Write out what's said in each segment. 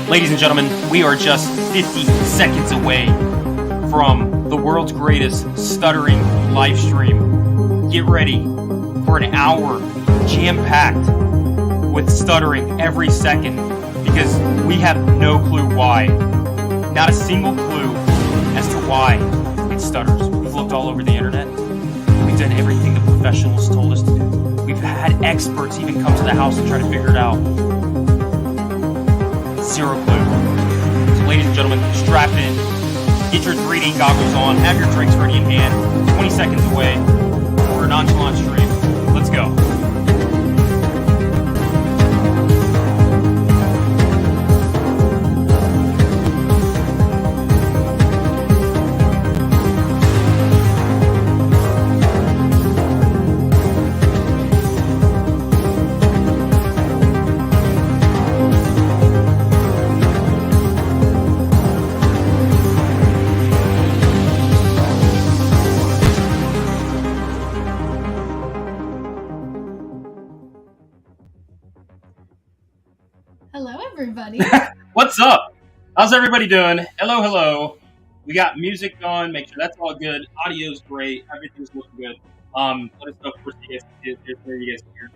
Ladies and gentlemen, we are just 50 seconds away from the world's greatest stuttering live stream. Get ready for an hour jam-packed with stuttering every second because we have no clue why. Not a single clue as to why it stutters. We've looked all over the internet. We've done everything the professionals told us to do. We've had experts even come to the house and try to figure it out. Zero clue. So ladies and gentlemen, strap in, get your 3D goggles on, have your drinks ready in hand. 20 seconds away for a nonchalant stream. Let's go. What's up? How's everybody doing? Hello, hello. We got music going. Make sure that's all good. Audio's great. Everything's looking good. Let us know if you guys can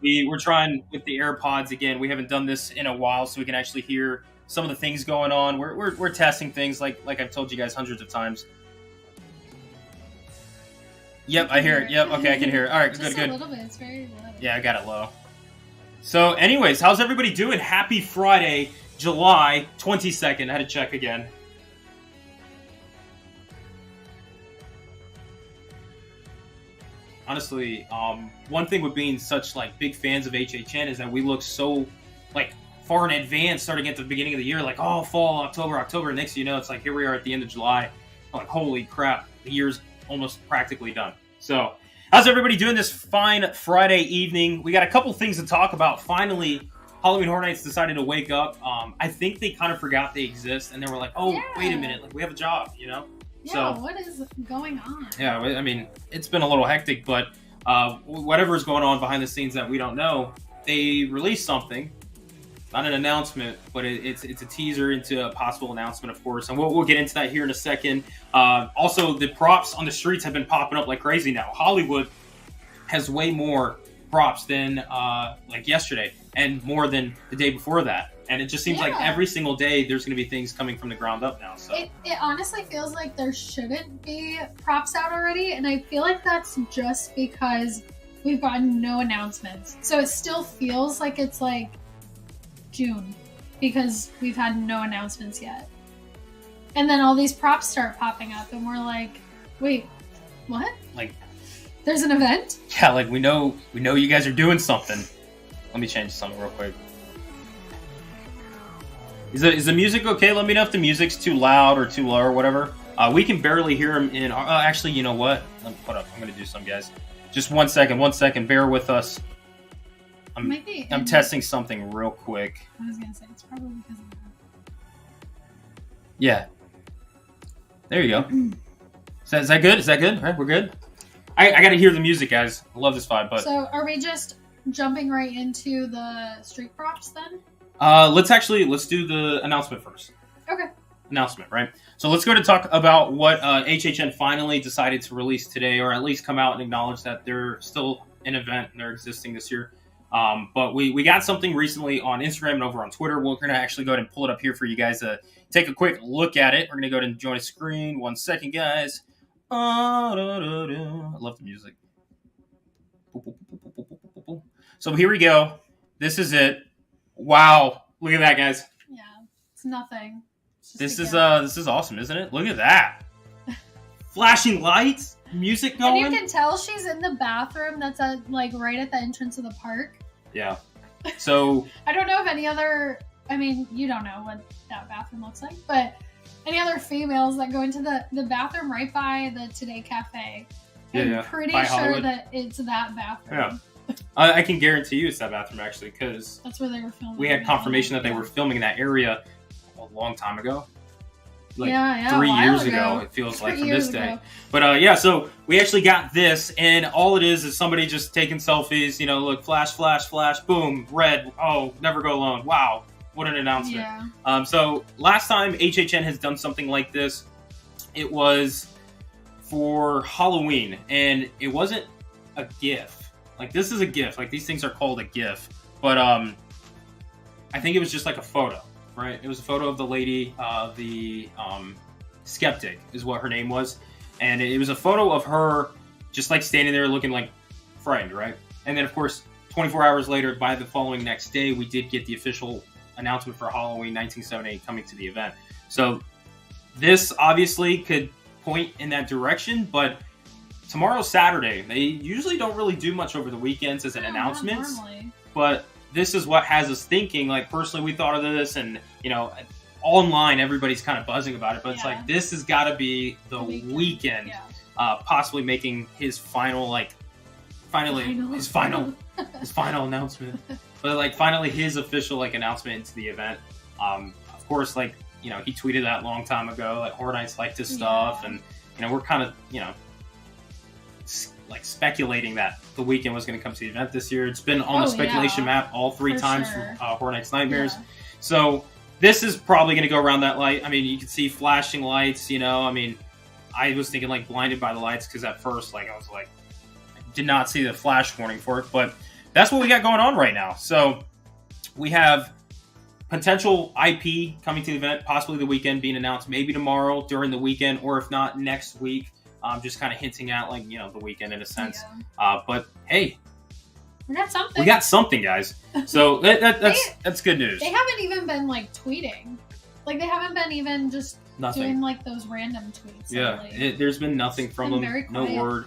hear. We're trying with the AirPods again. We haven't done this in a while, so we can actually hear some of the things going on. We're testing things like I've told you guys hundreds of times. Yep, I hear it. Yep, okay, I can hear it. All right, good. A little bit. It's very low. Yeah, I got it low. So anyways, how's everybody doing? Happy Friday, July 22nd. I had to check again. Honestly, one thing with being such like big fans of HHN is that we look so like far in advance starting at the beginning of the year, like, oh, fall, October. Next thing you know, it's like here we are at the end of July. I'm like, holy crap, the year's almost practically done. So how's everybody doing this fine Friday evening? We got a couple things to talk about. Finally, Halloween Horror Nights decided to wake up. I think they kind of forgot they exist, and they were like, oh, yeah. Wait a minute, like we have a job, you know? Yeah, so, what is going on? Yeah, I mean, it's been a little hectic, but whatever is going on behind the scenes that we don't know, they released something. Not an announcement, but it's a teaser into a possible announcement, of course. And we'll get into that here in a second. Also, the props on the streets have been popping up like crazy now. Hollywood has way more props than like yesterday and more than the day before that. And it just seems like every single day there's going to be things coming from the ground up now. So it honestly feels like there shouldn't be props out already. And I feel like that's just because we've gotten no announcements. So it still feels like it's like June because we've had no announcements yet. And then all these props start popping up and we're like, wait, what? Like there's an event? Yeah, like we know you guys are doing something. Let me change something real quick. Is the music okay? Let me know if the music's too loud or too low or whatever. We can barely hear them in our, actually, you know what? Hold up, I'm gonna do some, guys. Just one second, bear with us. I'm testing something real quick. I was gonna say it's probably because of that. Yeah. There you go. Is that good? Is that good? All right, we're good. I gotta hear the music, guys. I love this vibe. But so, are we just jumping right into the street props then? Let's do the announcement first. Okay. Announcement, right? So let's go to talk about what HHN finally decided to release today, or at least come out and acknowledge that they're still an event and they're existing this year. But we got something recently on Instagram and over on Twitter. We're going to actually go ahead and pull it up here for you guys to take a quick look at it. We're going to go ahead and join a screen. 1 second, guys. I love the music. So here we go. This is it. Wow. Look at that, guys. Yeah, it's nothing. This is awesome, isn't it? Look at that. Flashing lights. Music going. And you can tell she's in the bathroom that's right at the entrance of the park. Yeah. So I don't know if any other, I mean, you don't know what that bathroom looks like, but any other females that go into the bathroom right by the Today Cafe. I'm pretty sure Hollywood. That it's that bathroom. Yeah. I can guarantee you it's that bathroom, actually, because that's where they were filming. We had confirmation that they were filming in that area a long time ago. Like 3 years ago, it feels like, from this day. But so we actually got this, and all it is somebody just taking selfies, look, flash, flash, flash, boom, red, oh, never go alone, wow. What an announcement. Yeah. So last time HHN has done something like this, it was for Halloween, and it wasn't a GIF. Like, this is a GIF. Like, these things are called a GIF. But I think it was just like a photo, right? It was a photo of the lady, the Skeptic is what her name was. And it was a photo of her just like standing there looking like frightened, right? And then, of course, 24 hours later, by the following next day, we did get the official announcement for Halloween 1978 coming to the event. So this obviously could point in that direction, but tomorrow's Saturday. They usually don't really do much over the weekends as an announcement, but this is what has us thinking. Like, personally, we thought of this, and online everybody's kind of buzzing about it, but it's like, this has got to be the weekend. Possibly making his final announcement, but like finally his official like announcement into the event. Of course, like, he tweeted that a long time ago, like, Horror Nights like this stuff, and we're kind of like speculating that the weekend was going to come to the event this year. It's been on the speculation map all three times from Horror Nights Nightmares. So this is probably going to go around that light. I mean, you can see flashing lights. I mean, I was thinking like blinded by the lights, because at first, like, I was like, I did not see the flash warning for it, but that's what we got going on right now. So we have potential IP coming to the event, possibly the weekend being announced, maybe tomorrow during the weekend, or if not, next week. Just kind of hinting at like, the weekend in a sense. But hey, we got something. We got something, guys. So that's good news. They haven't even been like tweeting. Like, they haven't been even just doing like those random tweets. Yeah, there's been nothing from them. Very no word.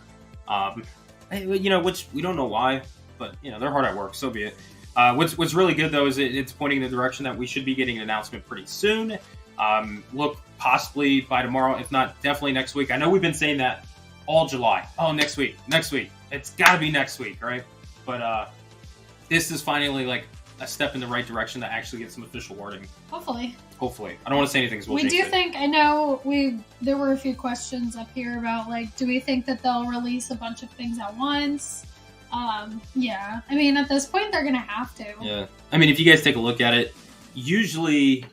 Which we don't know why, but they're hard at work. So be it. What's really good though is it's pointing in the direction that we should be getting an announcement pretty soon. Look, possibly by tomorrow, if not definitely next week. I know we've been saying that all July. Oh, next week. It's got to be next week, right? But this is finally like a step in the right direction to actually get some official wording. Hopefully. I don't want to say anything, because we do think. I know there were a few questions up here about like, do we think that they'll release a bunch of things at once? Yeah. I mean, at this point, they're gonna have to. Yeah. I mean, if you guys take a look at it, usually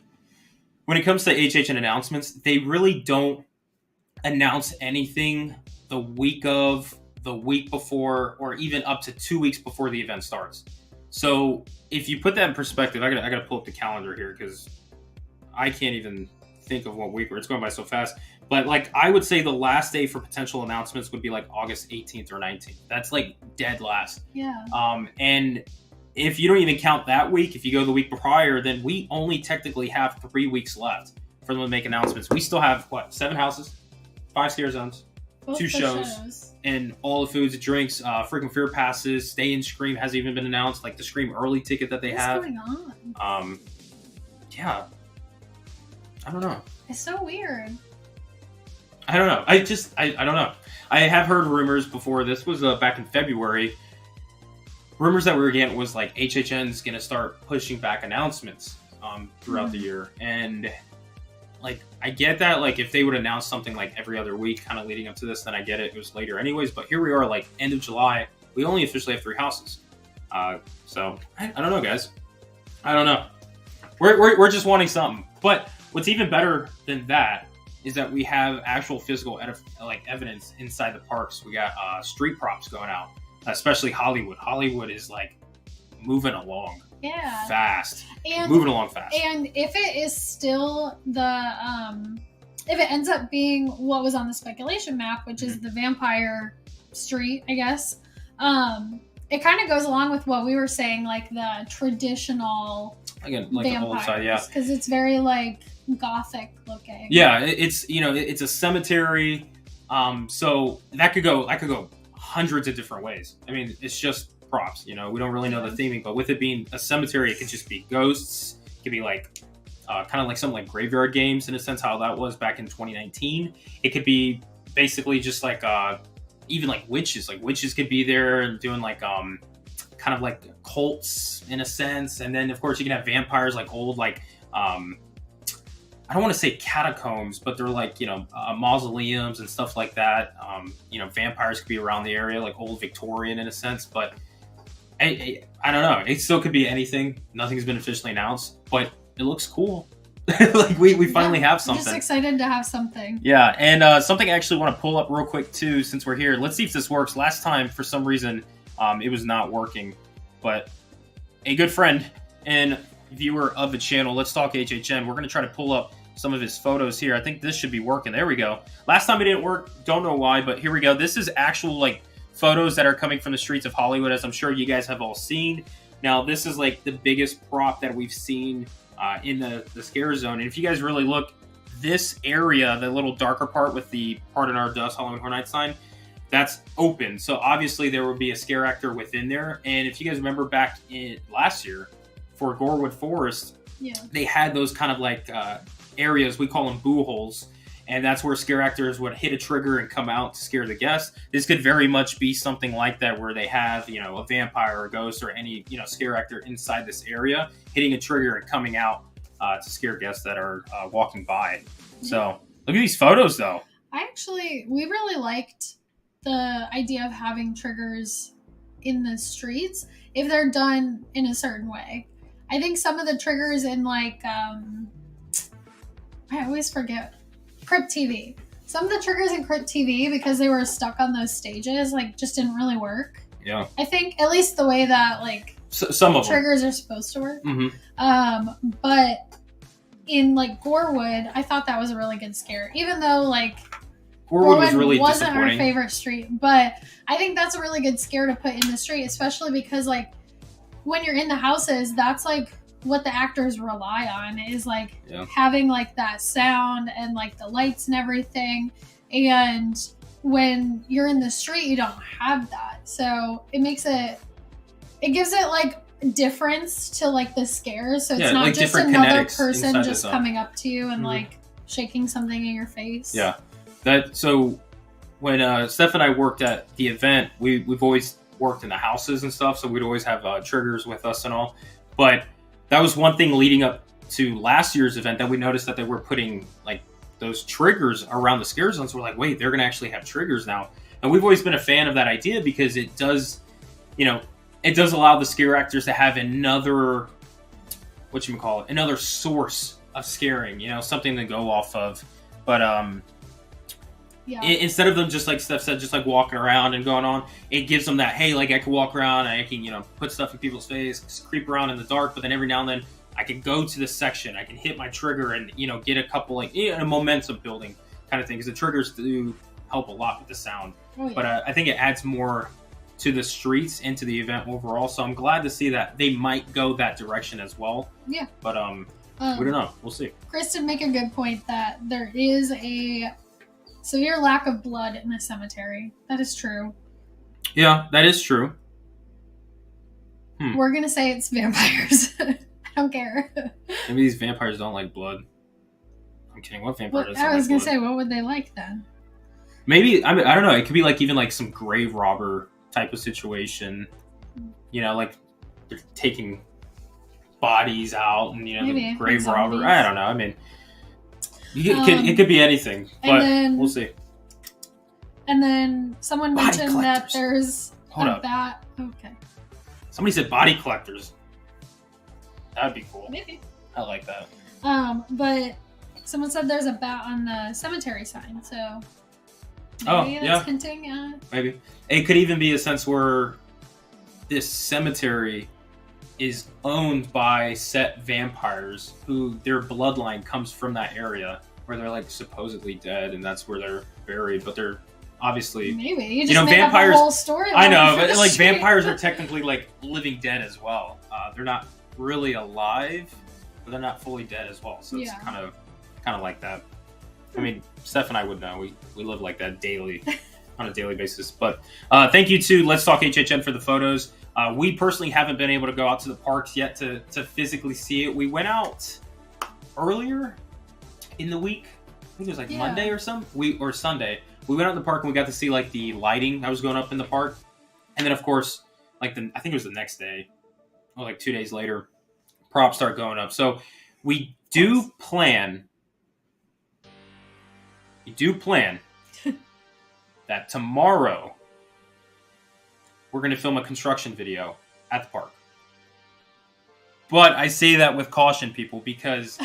when it comes to HHN announcements, they really don't announce anything the week of, the week before, or even up to 2 weeks before the event starts. So if you put that in perspective, I gotta pull up the calendar here, because I can't even think of what week, or it's going by so fast. But like, I would say the last day for potential announcements would be like August 18th or 19th. That's like dead last. Yeah. And if you don't even count that week, if you go the week prior, then we only technically have 3 weeks left for them to make announcements. We still have 7 houses, 5 scare zones, 2 shows, and all the foods and drinks, freaking fear passes. Stay in Scream hasn't even been announced, like the Scream early ticket that they have. What's going on? Yeah. I don't know. It's so weird. I don't know. I don't know. I have heard rumors before. This was back in February. Rumors that we were getting was like HHN's going to start pushing back announcements throughout the year. And like, I get that. Like, if they would announce something like every other week kind of leading up to this, then I get it. It was later anyways. But here we are, like end of July. We only officially have 3 houses. So I don't know, guys. I don't know. We're just wanting something. But what's even better than that is that we have actual physical evidence inside the parks. We got street props going out, especially Hollywood. Hollywood is like moving along fast. And moving along fast. And if it is still if it ends up being what was on the speculation map, which is the vampire street, I guess, it kind of goes along with what we were saying, like the traditional like vampires, the old side, because it's very like gothic looking. Yeah, it's it's a cemetery, so that could go hundreds of different ways. I mean, it's just props. We don't really know the theming, but with it being a cemetery, it could just be ghosts. It could be like kind of like something like Graveyard Games in a sense, how that was back in 2019. It could be basically just like even like witches. Like witches could be there and doing like kind of like cults in a sense, and then of course you can have vampires, like old like I don't want to say catacombs, but they're like, mausoleums and stuff like that. Vampires could be around the area, like old Victorian in a sense, but I don't know. It still could be anything. Nothing's been officially announced, but it looks cool. Like we finally have something. Just excited to have something. Yeah, and something I actually want to pull up real quick too, since we're here. Let's see if this works. Last time, for some reason, it was not working. But a good friend and viewer of the channel, Let's Talk HHN, we're going to try to pull up some of his photos here. I think this should be working. There we go. Last time it didn't work. Don't know why, but here we go. This is actual like photos that are coming from the streets of Hollywood, as I'm sure you guys have all seen. Now, this is like the biggest prop that we've seen in the Scarezone. And if you guys really look, this area, the little darker part with the Pardon Our Dust Halloween Horror Night sign, that's open. So obviously there would be a scare actor within there. And if you guys remember back in last year for Gorewood Forest, they had those kind of like areas, we call them boo holes. And that's where scare actors would hit a trigger and come out to scare the guests. This could very much be something like that, where they have, you know, a vampire or a ghost or any, you know, scare actor inside this area, hitting a trigger and coming out to scare guests that are walking by. So look at these photos, though. We really liked the idea of having triggers in the streets if they're done in a certain way. I think some of the triggers in like, I always forget. Crypt TV. Some of the triggers in Crypt TV, because they were stuck on those stages, like just didn't really work. Yeah. I think at least the way that like some of triggers are supposed to work. Mm-hmm. But in like Gorewood, I thought that was a really good scare, even though like Gorewood was really wasn't our disappointing. favorite street. But I think that's a really good scare to put in the street, especially because like when you're in the houses, that's like what the actors rely on is like having like that sound and like the lights and everything. And when you're in the street, you don't have that. So it gives it like difference to like the scares. So it's not like just another kinetics person just coming up to you and like shaking something in your face. Yeah. So when Steph and I worked at the event, we've always worked in the houses and stuff. So we'd always have triggers with us and all. But that was one thing leading up to last year's event that we noticed that they were putting like those triggers around the scare zones. We're like, wait, they're going to actually have triggers now. And we've always been a fan of that idea because it does, you know, it does allow the scare actors to have another, another source of scaring, you know, something to go off of. But instead of them just like Steph said, just like walking around and going on, it gives them that, hey, like I can walk around, I can, you know, put stuff in people's face, creep around in the dark, but then every now and then I can go to this section, I can hit my trigger and, you know, get a couple like a momentum building kind of thing, because the triggers do help a lot with the sound. But I think it adds more to the streets and to the event overall. So I'm glad to see that they might go that direction as well. Yeah. But we don't know. We'll see. Chris did make a good point that there is a severe lack of blood in the cemetery. That is true. Yeah, that is true. We're going to say it's vampires. I don't care. Maybe these vampires don't like blood. I'm kidding. What vampires? I was going to say, what would they like then? Maybe, I mean, I don't know. It could be like even like some grave robber type of situation. You know, like they're taking bodies out and, you know, maybe the grave robber. I don't know. I mean, it could be anything, but we'll see. And then someone mentioned that there's a bat. Okay. Somebody said body collectors. That'd be cool. Maybe. I like that. But someone said there's a bat on the cemetery sign, so maybe that's hinting at... Maybe. It could even be a sense where this cemetery is owned by set vampires who their bloodline comes from that area where they're like supposedly dead, and that's where they're buried, but they're obviously maybe you just made vampires. Up a whole story. I know, but like vampires are technically like living dead as well. They're not really alive, but they're not fully dead as well. So it's kind of like that. I mean, Steph and I would know. We live like that daily, on a daily basis. But thank you to Let's Talk HHN for the photos. We personally haven't been able to go out to the parks yet to physically see it. We went out earlier in the week. I think it was like Monday or or Sunday. We went out in the park and we got to see like the lighting that was going up in the park. And then of course, like I think it was the next day, or like 2 days later, props start going up. So we do plan that tomorrow we're going to film a construction video at the park. But I say that with caution, people, because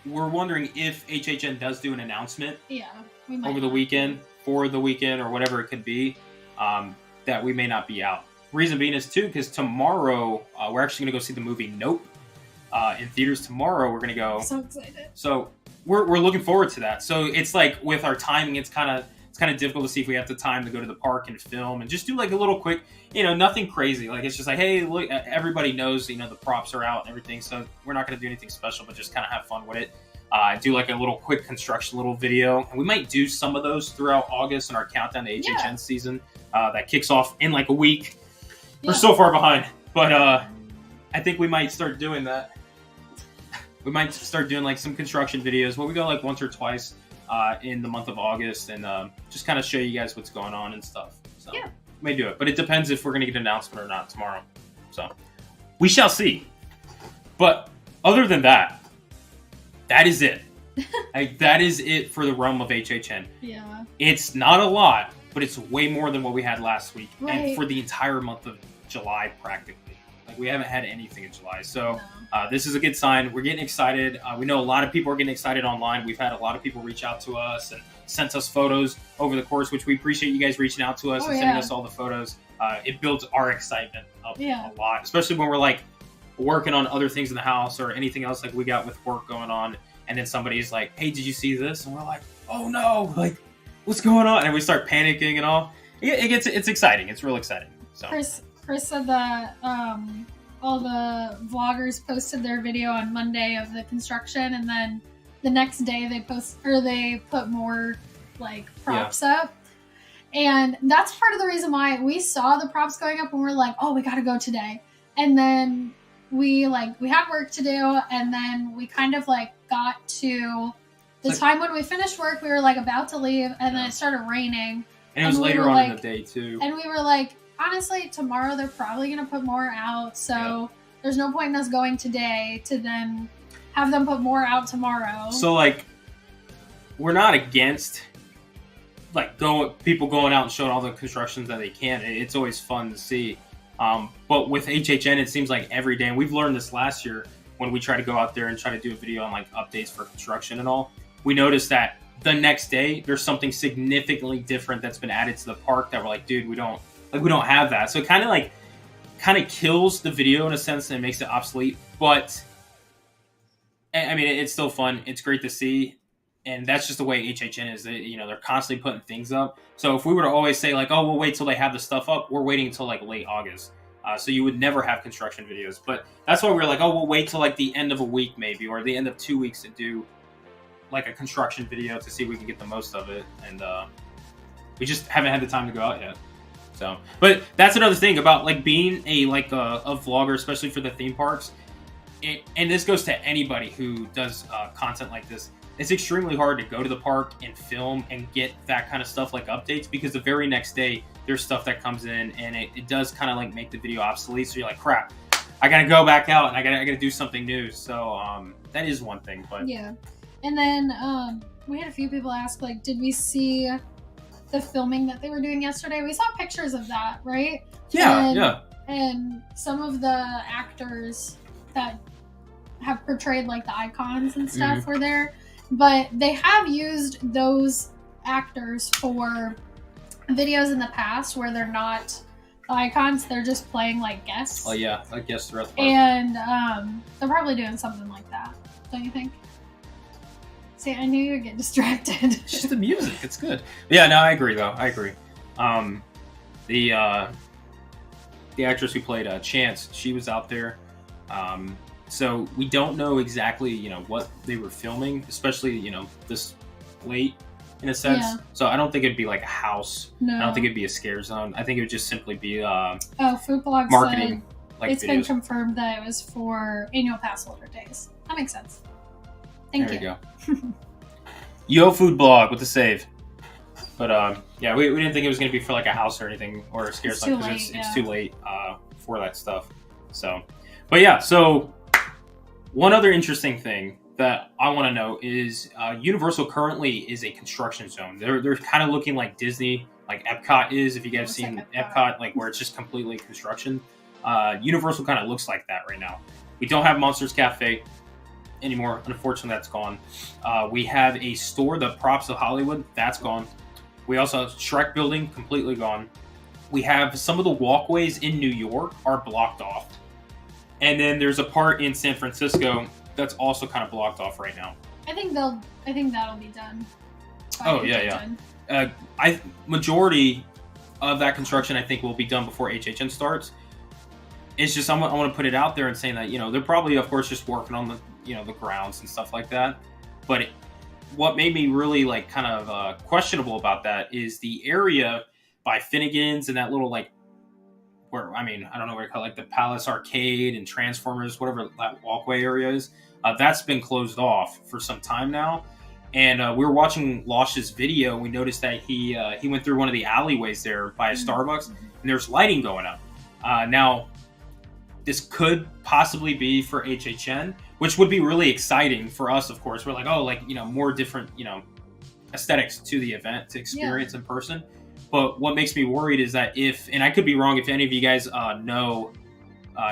we're wondering if HHN does do an announcement we might over the weekend, for the weekend, or whatever it could be, that we may not be out. Reason being is, too, because tomorrow, we're actually going to go see the movie Nope in theaters tomorrow. We're going to go. I'm so excited. So we're looking forward to that. So it's like, with our timing, it's kind of difficult to see if we have the time to go to the park and film and just do like a little quick, nothing crazy. Like, it's just like, hey, look, everybody knows, the props are out and everything. So we're not going to do anything special, but just kind of have fun with it. Do like a little quick construction little video. And we might do some of those throughout August in our countdown to HHN season. That kicks off in like a week. We're so far behind. But I think we might start doing that. We might start doing like some construction videos where we go like once or twice in the month of August and just kind of show you guys what's going on and stuff. So we may do it. But it depends if we're going to get an announcement or not tomorrow. So we shall see. But other than that, that is it. Like, that is it for the realm of HHN. Yeah. It's not a lot, but it's way more than what we had last week. Right. And for the entire month of July, practically. Like, we haven't had anything in July. So this is a good sign. We're getting excited. We know a lot of people are getting excited online. We've had a lot of people reach out to us and sent us photos over the course, which we appreciate you guys reaching out to us and sending us all the photos. It builds our excitement up a lot, especially when we're like working on other things in the house or anything else like we got with work going on. And then somebody's like, hey, did you see this? And we're like, oh no, like, what's going on? And we start panicking and all. It's exciting. It's real exciting. So Chris said that all the vloggers posted their video on Monday of the construction, and then the next day they put more like props up. And that's part of the reason why we saw the props going up and we're like, oh, we gotta go today. And then we had work to do, and then we kind of like got to the time when we finished work, we were like about to leave, and then it started raining. And it was later on in the day too. And we were like, honestly, tomorrow they're probably gonna put more out, so there's no point in us going today to then have them put more out tomorrow. So like, we're not against like people going out and showing all the constructions that they can. It's always fun to see. But with HHN, it seems like every day, and we've learned this last year when we try to go out there and try to do a video on like updates for construction and all, we noticed that the next day there's something significantly different that's been added to the park that we're like, dude, we don't have that. So it kind of kills the video in a sense and makes it obsolete. But I mean, it's still fun. It's great to see. And that's just the way HHN is. They're constantly putting things up. So if we were to always say like, oh, we'll wait till they have the stuff up, we're waiting until like late August. So you would never have construction videos. But that's why we're like, oh, we'll wait till like the end of a week maybe, or the end of 2 weeks to do like a construction video to see if we can get the most of it. And we just haven't had the time to go out yet. So, but that's another thing about like being a vlogger, especially for the theme parks. And this goes to anybody who does content like this. It's extremely hard to go to the park and film and get that kind of stuff like updates, because the very next day there's stuff that comes in and it does kind of like make the video obsolete. So you're like, crap, I got to go back out and I got to do something new. So that is one thing. But yeah. And then we had a few people ask, like, did we see the filming that they were doing yesterday? We saw pictures of that, right? Yeah. And some of the actors that have portrayed like the icons and stuff were there. But they have used those actors for videos in the past where they're not icons, they're just playing like guests. Oh yeah, like guests throughout the park. And they're probably doing something like that, don't you think? See, I knew you would get distracted. It's just the music, it's good. Yeah, no, I agree though. I agree. The actress who played Chance, she was out there. So we don't know exactly, what they were filming, especially, this late in a sense. Yeah. So I don't think it'd be like a house. No. I don't think it'd be a scare zone. I think it would just simply be Food Blog marketing. Like it's been confirmed that it was for annual pass holder days. That makes sense. Thank you. There you go. Yo, Food Blog with the save. But yeah, we didn't think it was going to be for like a house or anything or a scare zone, because it's too late for that stuff. So, but yeah, so one other interesting thing that I want to know is Universal currently is a construction zone. They're kind of looking like Disney, like Epcot is. If you guys seen Epcot, like where it's just completely construction. Universal kind of looks like that right now. We don't have Monsters Cafe anymore. Unfortunately, that's gone. We have a store, the Props of Hollywood, that's gone. We also have Shrek Building, completely gone. We have some of the walkways in New York are blocked off. And then there's a part in San Francisco that's also kind of blocked off right now. I think that'll be done. Oh, yeah. Majority of that construction, I think, will be done before HHN starts. It's just, I want to put it out there and saying that, they're probably, of course, just working on the, the grounds and stuff like that. But what made me really, like, kind of questionable about that is the area by Finnegan's and that little, like, where, I don't know what to call it, like the Palace Arcade and Transformers, whatever that walkway area is. That's been closed off for some time now. And we were watching Losh's video, and we noticed that he went through one of the alleyways there by a Starbucks, and there's lighting going up. Now, this could possibly be for HHN, which would be really exciting for us, of course. We're like, more different, aesthetics to the event to experience in person. But what makes me worried is that and I could be wrong if any of you guys know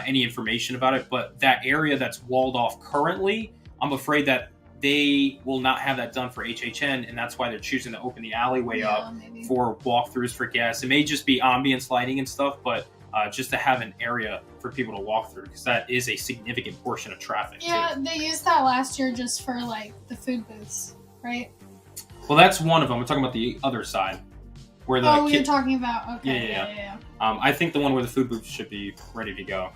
any information about it, but that area that's walled off currently, I'm afraid that they will not have that done for HHN, and that's why they're choosing to open the alleyway up for walkthroughs for guests. It may just be ambience lighting and stuff, but just to have an area for people to walk through, because that is a significant portion of traffic. Yeah, they used that last year just for like the food booths, right? Well, that's one of them. We're talking about the other side. Where the you're talking about, okay. Yeah. I think the one where the food booths should be ready to go.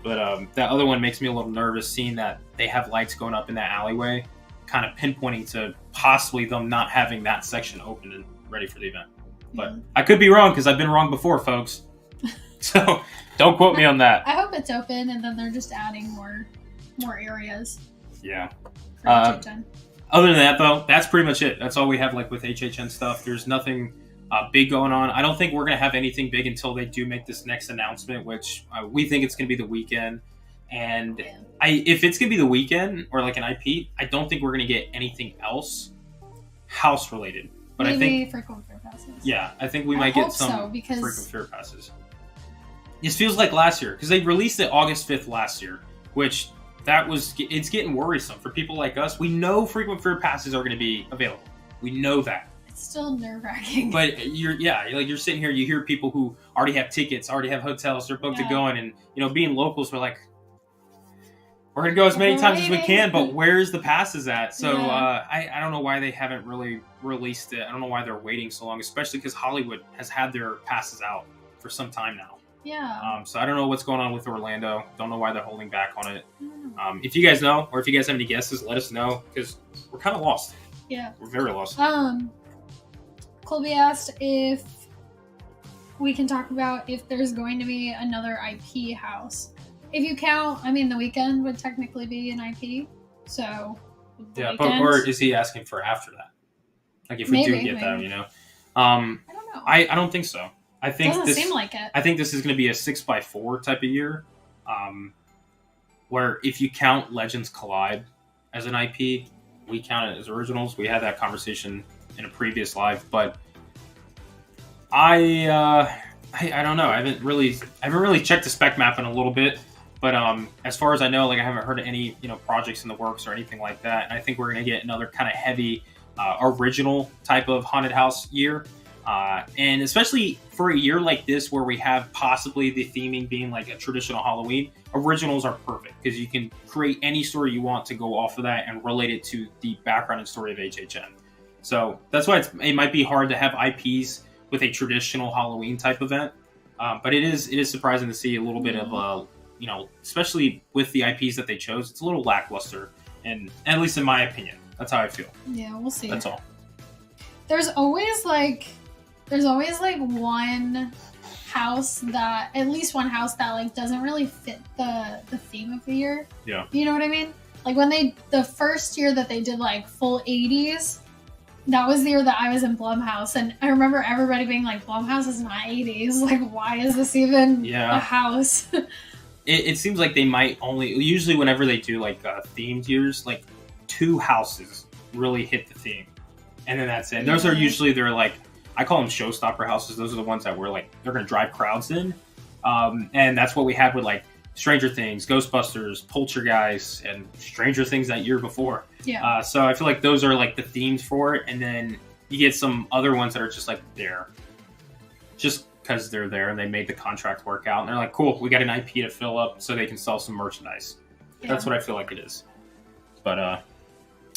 But that other one makes me a little nervous, seeing that they have lights going up in that alleyway, kind of pinpointing to possibly them not having that section open and ready for the event. But I could be wrong, because I've been wrong before, folks. So don't quote me on that. I hope it's open, and then they're just adding more areas. Yeah. For HHN. Other than that, though, that's pretty much it. That's all we have, like, with HHN stuff. There's nothing big going on. I don't think we're going to have anything big until they do make this next announcement, which we think it's going to be the weekend. And if it's going to be the weekend or like an IP, I don't think we're going to get anything else house related. But Maybe I think frequent fair passes. Yeah, I think we might get some because frequent fair passes. This feels like last year, because they released it August 5th last year, which it's getting worrisome for people like us. We know frequent fair passes are going to be available. We know that. It's still nerve-wracking. But you're sitting here, you hear people who already have tickets, already have hotels, they're booked to go in, and being locals, we're like, we're gonna go as many times as we can, but where's the passes at? So I don't know why they haven't really released it. I don't know why they're waiting so long, especially because Hollywood has had their passes out for some time now. Yeah. So I don't know what's going on with Orlando. Don't know why they're holding back on it. If you guys know, or if you guys have any guesses, let us know, because we're kind of lost. Yeah. We're very lost. Colby asked if we can talk about if there's going to be another IP house. If you count, the weekend would technically be an IP. So, or is he asking for after that? Like if we do get that, I don't know. I don't think so. I think doesn't seem like it. I think this is going to be a 6x4 type of year, where if you count Legends Collide as an IP, we count it as originals. We had that conversation in a previous live, but I don't know. I haven't really checked the spec map in a little bit, but as far as I know, like I haven't heard of any projects in the works or anything like that. And I think we're gonna get another kind of heavy original type of haunted house year, and especially for a year like this where we have possibly the theming being like a traditional Halloween. Originals are perfect because you can create any story you want to go off of that and relate it to the background and story of HHN. So that's why it might be hard to have IPs with a traditional Halloween type event. But it is surprising to see a little bit of, especially with the IPs that they chose, it's a little lackluster. And at least in my opinion, that's how I feel. Yeah, we'll see. That's all. There's always like one house that, at least one house that like doesn't really fit the theme of the year. Yeah. You know what I mean? Like when the first year that they did like full 80s, that was the year that I was in Blumhouse, and I remember everybody being like, Blumhouse is not 80s. Like, why is this even a house? It seems like they might usually whenever they do like themed years, like 2 houses really hit the theme. And then that's it. And those are usually they're like, I call them showstopper houses. Those are the ones that were like, they're going to drive crowds in. And that's what we had with like Stranger Things, Ghostbusters, Poltergeist, and Stranger Things that year before. Yeah. So I feel like those are like the themes for it, and then you get some other ones that are just like there, just because they're there and they made the contract work out, and they're like, cool, we got an IP to fill up so they can sell some merchandise. Yeah. That's what I feel like it is. But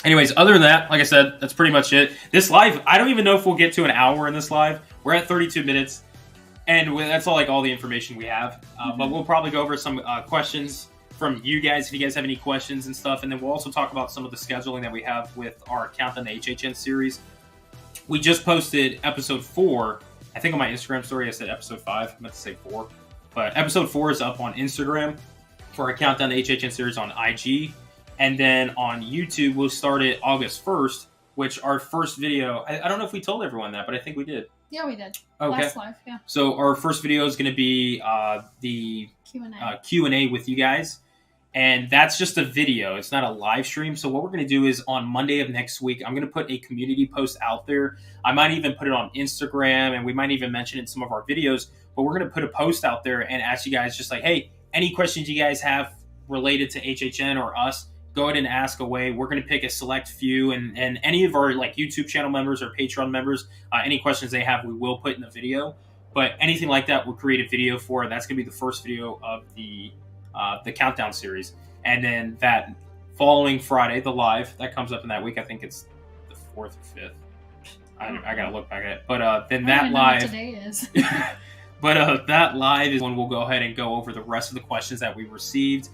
anyways, other than that, like I said, that's pretty much it. This live, I don't even know if we'll get to an hour in this live. We're at 32 minutes, and that's all the information we have. But we'll probably go over some questions from you guys if you guys have any questions and stuff, and then we'll also talk about some of the scheduling that we have with our Countdown to HHN series. We just posted episode 4. I think on my Instagram story I said episode 5. I meant to say 4. But episode 4 is up on Instagram for our Countdown to HHN series on IG. And then on YouTube, we'll start it August 1st, which our first video... I don't know if we told everyone that, but I think we did. Yeah, we did. Okay. Last live, yeah. So our first video is going to be the Q&A with you guys. And that's just a video. It's not a live stream. So what we're going to do is on Monday of next week, I'm going to put a community post out there. I might even put it on Instagram, and we might even mention it in some of our videos. But we're going to put a post out there and ask you guys just like, hey, any questions you guys have related to HHN or us, go ahead and ask away. We're going to pick a select few, and any of our like YouTube channel members or Patreon members, any questions they have, we will put in the video. But anything like that, we'll create a video for, and that's going to be the first video of the Countdown series. And then that following Friday, the live, that comes up in that week. I think it's the 4th or 5th. I got to look back at it. But then that live... today is. But that live is when we'll go ahead and go over the rest of the questions that we received.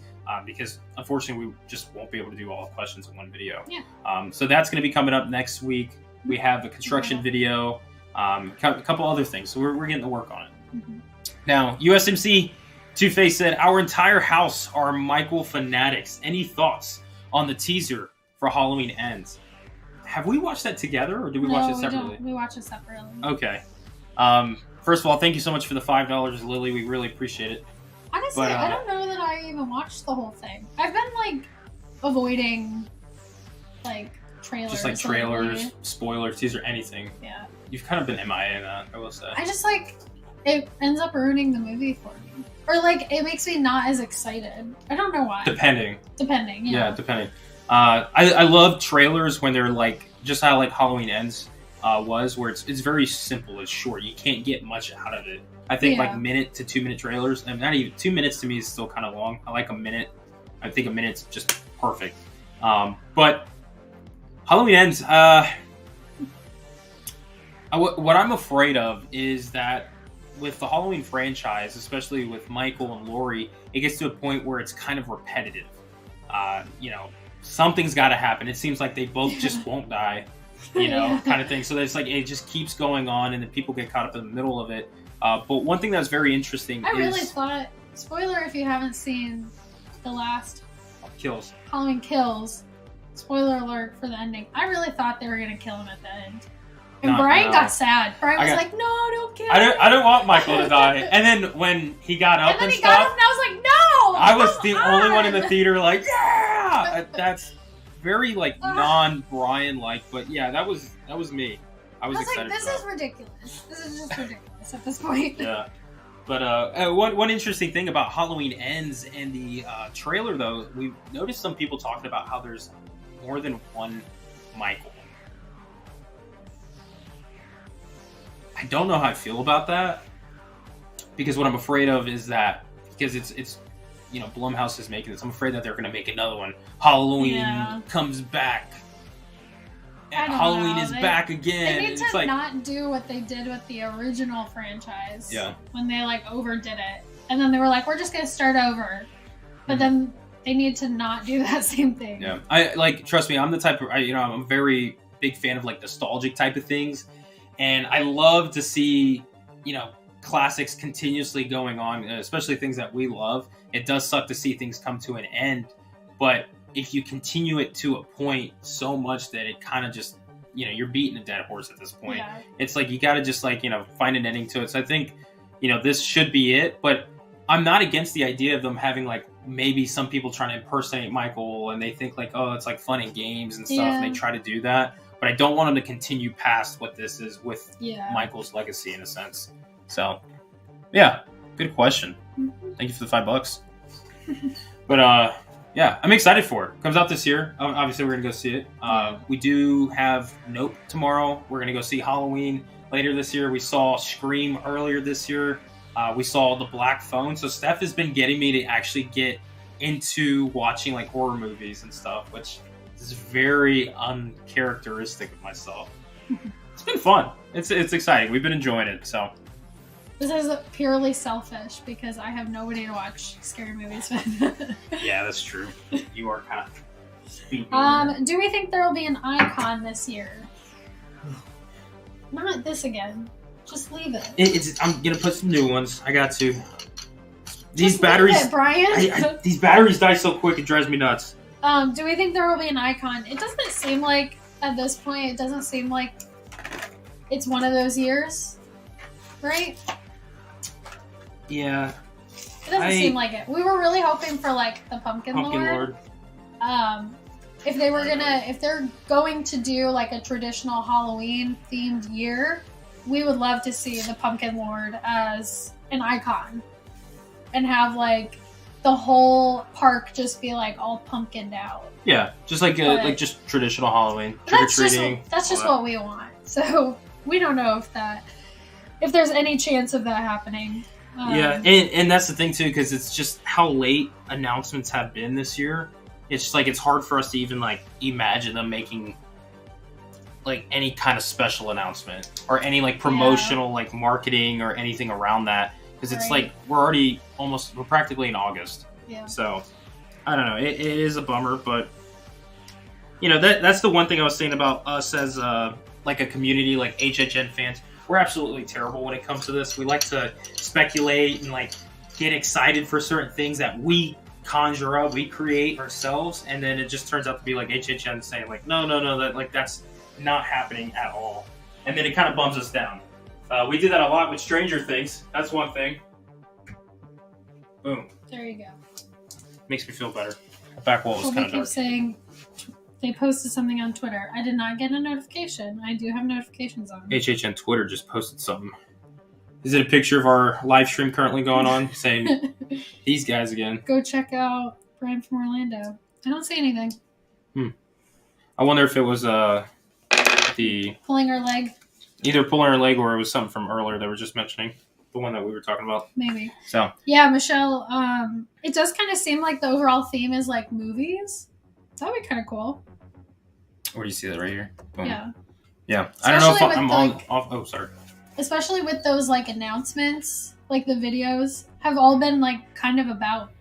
Because unfortunately we just won't be able to do all the questions in one video. Yeah. So that's going to be coming up next week. We have the construction video, a couple other things. So we're getting to work on it. Mm-hmm. Now, USMC Two-Face said, our entire house are Michael fanatics. Any thoughts on the teaser for Halloween Ends? Have we watched that together, or do we watch it separately? We watch it separately. Okay. First of all, thank you so much for the $5, Lily. We really appreciate it. Honestly, I don't know that I even watched the whole thing. I've been like avoiding like trailers. Just like trailers, spoilers, teaser, anything. Yeah. You've kind of been MIA in that, I will say. I just like it ends up ruining the movie for me. Or like it makes me not as excited. I don't know why. Depending. Yeah, depending. I love trailers when they're like just how like Halloween Ends was, where it's very simple, it's short. You can't get much out of it. I think like minute to 2 minute trailers, and not even 2 minutes to me is still kind of long. I like a minute. I think a minute's just perfect. But Halloween Ends, what I'm afraid of is that with the Halloween franchise, especially with Michael and Laurie, it gets to a point where it's kind of repetitive. Something's got to happen. It seems like they both just won't die, kind of thing. So it's like it just keeps going on, and then people get caught up in the middle of it. But one thing that's very interesting I really thought, spoiler if you haven't seen the last Halloween Kills, spoiler alert for the ending, I really thought they were going to kill him at the end. And Brian got sad. Brian was like, no, don't kill him. I don't want Michael to die. And then when he got up and stuff, got up and I was like, no! I was the only one in the theater like, yeah! That's very like non-Brian-like, but yeah, that was me. I was excited like, this is ridiculous. This is just ridiculous at this point. Yeah. But one interesting thing about Halloween Ends and the trailer, though, we noticed some people talking about how there's more than one Michael. I don't know how I feel about that, because what I'm afraid of is that because it's Blumhouse is making this, I'm afraid that they're going to make another one. Halloween comes back. And Halloween is back again. They need to not do what they did with the original franchise. Yeah. When they like overdid it, and then they were like, "We're just going to start over," but then they need to not do that same thing. Yeah. I like. Trust me, I'm the type of I'm a very big fan of like nostalgic type of things. And I love to see, classics continuously going on, especially things that we love. It does suck to see things come to an end, but if you continue it to a point so much that it kind of just, you're beating a dead horse at this point. Yeah. It's like you got to just find an ending to it. So I think, this should be it, but I'm not against the idea of them having like maybe some people trying to impersonate Michael and they think like, oh, it's like fun and games and stuff, and they try to do that. But I don't want them to continue past what this is with Michael's legacy in a sense. So, yeah, good question. Mm-hmm. Thank you for the $5. But yeah, I'm excited for it. Comes out this year. Obviously, we're gonna go see it. We do have Nope tomorrow. We're gonna go see Halloween later this year. We saw Scream earlier this year. We saw The Black Phone. So Steph has been getting me to actually get into watching like horror movies and stuff, which is very uncharacteristic of myself. It's been fun. It's exciting. We've been enjoying it. So this is purely selfish because I have nobody to watch scary movies with. yeah, that's true. You are kind of speaking. Do we think there will be an icon this year? Not this again. Just leave it. I'm gonna put some new ones. I got to. These Just batteries, leave it, Brian. these batteries die so quick it drives me nuts. Do we think there will be an icon? It doesn't seem like at this point. It doesn't seem like it's one of those years, right? Yeah. It doesn't seem like it. We were really hoping for like the Pumpkin Lord. If they're going to do like a traditional Halloween themed year, we would love to see the Pumpkin Lord as an icon and have like the whole park just be like all pumpkined out. Yeah, just like just traditional Halloween trick or treating. That's just what we want. So we don't know if there's any chance of that happening. Yeah, and that's the thing too, because it's just how late announcements have been this year. It's just like it's hard for us to even like imagine them making like any kind of special announcement or any like promotional like marketing or anything around that, because it's like we're practically in August. Yeah. So I don't know. It is a bummer, but you know that's the one thing I was saying about us as like a community, like HHN fans. We're absolutely terrible when it comes to this. We like to speculate and like get excited for certain things that we conjure up, we create ourselves, and then it just turns out to be like HHN saying like, no, that's not happening at all, and then it kind of bums us down. We do that a lot with Stranger Things. That's one thing. Boom. There you go. Makes me feel better. The back wall was kind of dark. Saying they posted something on Twitter. I did not get a notification. I do have notifications on. HHN Twitter just posted something. Is it a picture of our live stream currently going on saying these guys again? Go check out Brian from Orlando. I don't see anything. I wonder if it was the pulling her leg. Either pulling her leg or it was something from earlier they were just mentioning. The one that we were talking about. Maybe. So yeah, Michelle, it does kind of seem like the overall theme is like movies. That would be kind of cool. Where do you see that right here? Boom. Yeah. Yeah. I don't know if I'm off. Oh, sorry. Especially with those like announcements, like the videos have all been like kind of about